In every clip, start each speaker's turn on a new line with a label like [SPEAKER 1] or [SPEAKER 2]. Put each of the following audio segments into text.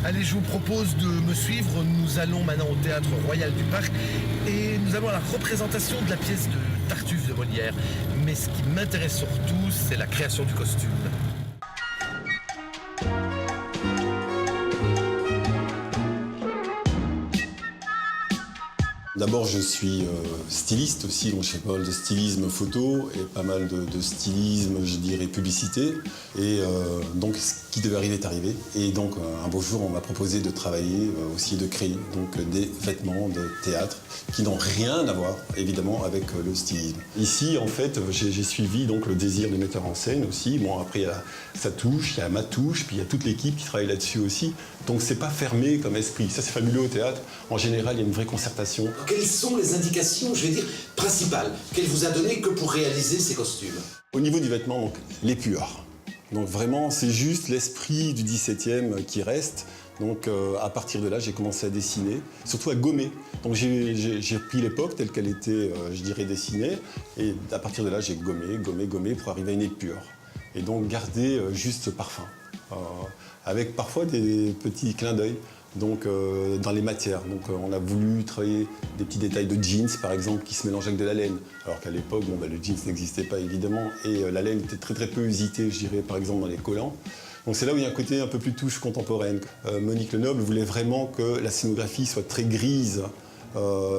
[SPEAKER 1] Allez, je vous propose de me suivre. Nous allons maintenant au Théâtre Royal du Parc et nous allons à la représentation de la pièce de Tartuffe de Molière. Mais ce qui m'intéresse surtout, c'est la création du costume.
[SPEAKER 2] D'abord, je suis styliste aussi, donc je fais pas mal de stylisme photo et pas mal de stylisme, je dirais, publicité. Et donc, ce qui devait arriver est arrivé. Et donc, un beau jour, on m'a proposé de travailler aussi, de créer donc, des vêtements de théâtre qui n'ont rien à voir, évidemment, avec le stylisme. Ici, en fait, j'ai suivi donc, le désir du metteur en scène aussi. Bon, après, il y a sa touche, il y a ma touche, puis il y a toute l'équipe qui travaille là-dessus aussi. Donc, c'est pas fermé comme esprit. Ça, c'est fabuleux au théâtre. En général, il y a une vraie concertation.
[SPEAKER 3] Quelles sont les indications, je vais dire, principales qu'elle vous a données que pour réaliser ces costumes?
[SPEAKER 2] Au niveau du vêtement, donc, l'épure. Donc vraiment, c'est juste l'esprit du 17e qui reste. Donc à partir de là, j'ai commencé à dessiner, surtout à gommer. Donc j'ai pris l'époque telle qu'elle était, je dirais, dessinée. Et à partir de là, j'ai gommé pour arriver à une épure. Et donc garder juste ce parfum. Avec parfois des petits clins d'œil. Donc dans les matières. Donc on a voulu travailler des petits détails de jeans par exemple qui se mélangent avec de la laine. Alors qu'à l'époque, le jeans n'existait pas évidemment et la laine était très peu usitée, je dirais par exemple dans les collants. Donc c'est là où il y a un côté un peu plus touche contemporaine. Monique Lenoble voulait vraiment que la scénographie soit très grise,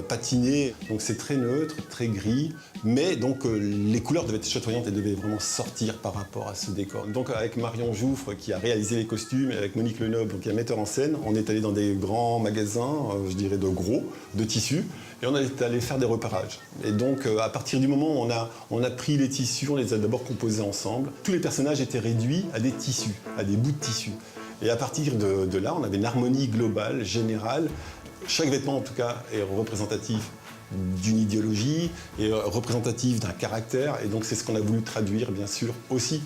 [SPEAKER 2] patinée. Donc c'est très neutre, très gris, mais donc les couleurs devaient être chatoyantes et devaient vraiment sortir par rapport à ce décor. Donc avec Marion Jouffre qui a réalisé les costumes et avec Monique Lenoble qui est metteur en scène, on est allé dans des grands magasins, je dirais de gros, de tissus, et on est allé faire des repérages. Et donc à partir du moment où on a pris les tissus, on les a d'abord composés ensemble. Tous les personnages étaient réduits à des tissus, à des bouts de tissus. Et à partir de là, on avait une harmonie globale, générale. Chaque vêtement, en tout cas, est représentatif d'une idéologie, et représentatif d'un caractère, et donc c'est ce qu'on a voulu traduire, bien sûr, aussi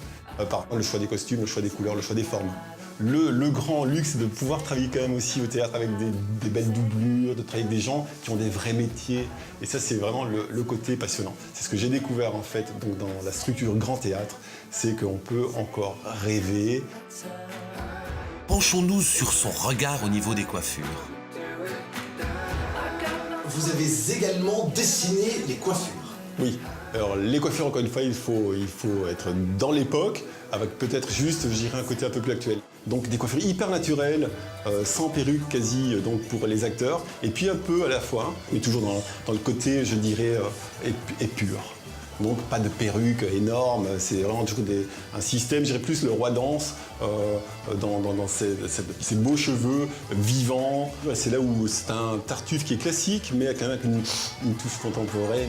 [SPEAKER 2] par le choix des costumes, le choix des couleurs, le choix des formes. Le grand luxe de pouvoir travailler quand même aussi au théâtre avec des belles doublures, de travailler avec des gens qui ont des vrais métiers, et ça c'est vraiment le côté passionnant. C'est ce que j'ai découvert en fait donc dans la structure grand théâtre, c'est qu'on peut encore rêver.
[SPEAKER 4] Penchons-nous sur son regard au niveau des coiffures.
[SPEAKER 3] Vous avez également dessiné les coiffures.
[SPEAKER 2] Oui. Alors les coiffures, encore une fois, il faut être dans l'époque, avec peut-être juste, je dirais, un côté un peu plus actuel. Donc des coiffures hyper naturelles, sans perruque quasi donc pour les acteurs, et puis un peu à la fois, mais toujours dans le côté, je dirais, épure. Donc pas de perruque énorme, c'est vraiment toujours un système, je dirais plus le roi danse, dans ces beaux cheveux vivants. C'est là où c'est un Tartuffe qui est classique, mais quand même avec une touche contemporaine.